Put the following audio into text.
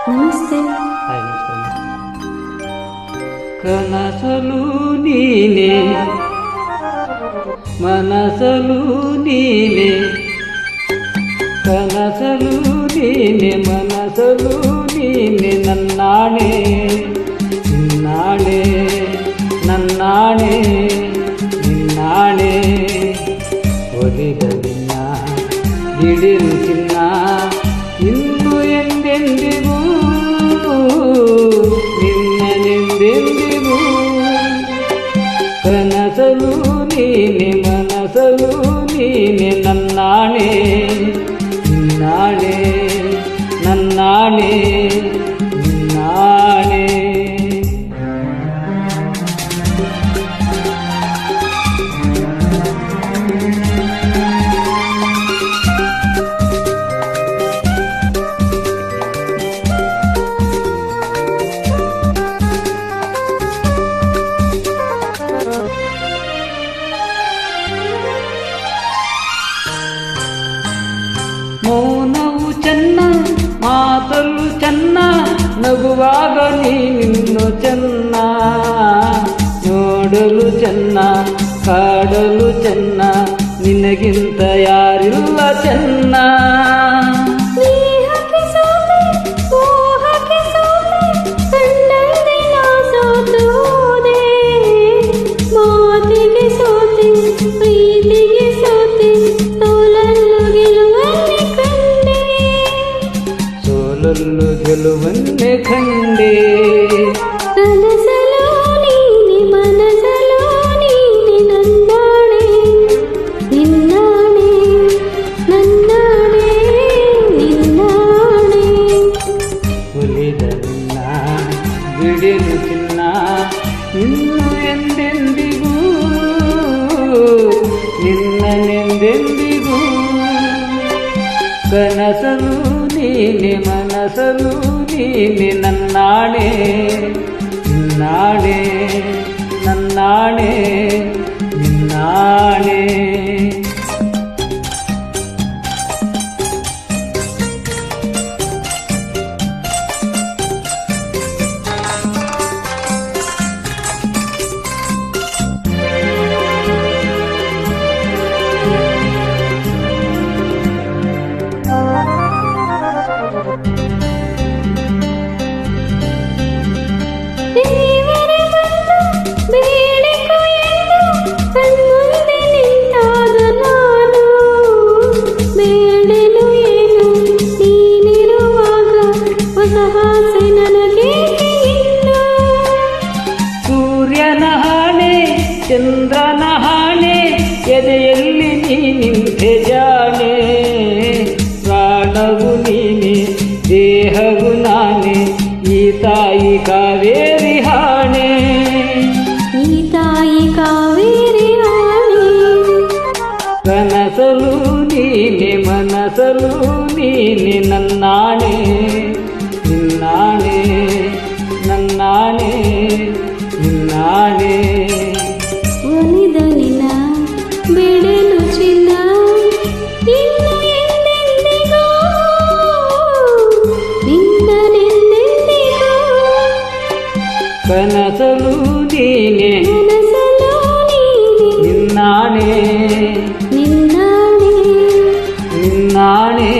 ನಮಸ್ತೆ. ಕನಸಲು ನೀನೆ ಮನಸಲು ನೀನೆ, ಕನಸಲು ನೀನೆ ಮನಸಲು ನೀನೆ, ನನ್ನಾಣೆ ನಿನ್ನಾಣೆ, ನನ್ನಾಣೆ ನಿನ್ನಾಣೆ. ಒಲಿದ ನಿನ್ನ ಹಿಡಿದು ಚಿನ್ನ ಇನ್ನು ಎಂದೆಂದಿಗೂ ನಿನ್ನನೆಂದೆಂದಿಗೂ. ಕನಸಲು ನೀನೆ ಮನಸಲು ನೀನೆ, ನನ್ನಾಣೆ ನಿನ್ನಾಣೆ, ನನ್ನಾಣೆ ನಿನ್ನಾಣೆ. ಮೌನವು ಚೆನ್ನ ಮಾತಲು ಚೆನ್ನ, ನಗುವಾಗ ನೀನಿನ್ನು ಚೆನ್ನ, ನೋಡಲು ಚೆನ್ನ ಕಾಡಲು ಚೆನ್ನ, ನಿನಗಿಂತ ಯಾರಿಲ್ಲ ಚೆನ್ನ. ಸೋಲಲ್ಲು ಗೆಲುವನ್ನೇ ಕಂಡೆ. ಕನಸಲು ನೀನೆ ಮನಸಲು ನೀನೆ, ನನ್ನಾಣೆ ನಿನ್ನಾಣೆ, ನನ್ನಾಣೆ ನಿನ್ನಾಣೆ. ಒಲಿದ ನಿನ್ನ ಬಿಡಿಲು ಚಿನ್ನ ಇನ್ನು ಎಂದೆಂದಿಗೂ, ನಿನ್ನನೆಂದೆಂದಿಗೂ. ಕನಸಲು ನೀನೆ ಮನಸಲು ನೀನೆ, ನನ್ನಾಣೆ ನಿನ್ನಾಣೆ, ನನ್ನಾಣೆ ನಿನ್ನಾಣೆ. ಸೂರ್ಯನ ಹಾಣೆ ಚಂದ್ರನ ಹಾಣೆ, ಎದೆಯಲ್ಲಿ ನೀನಿಂತೆ ಜಾಣೆ, ಪ್ರಾಣವು ನೀನೆ ದೇಹವು ನಾನೇ, ಈ ತಾಯಿ ಕಾವೇರಿ ಹಾಣೆ, ಈ ತಾಯಿ ಕಾವೇರಿ ಹಾಣೆ. ಕನಸಲು ನೀನೆ ಮನಸಲು ನೀನೆ, ನನ್ನಾಣೆ ನಿನ್ನಾಣೆ, ನನ್ನಾಣೆ ನಿನ್ನಾಣೆ. ಒಲಿದ ನಿನ್ನ ಬೆಳೆಲು ಚಿನ್ನ ಇನ್ನು ಎಂದೆಂದಿಗೂ, ನಿನ್ನನೆಂದೆಂದಿಗೂ. ಕನಸಲು ನೀನೆ ಮನಸಲು ನೀನೆ, ನಿನ್ನಾಣೆ ನಿನ್ನಾಣೆ ನಿನ್ನಾಣೆ.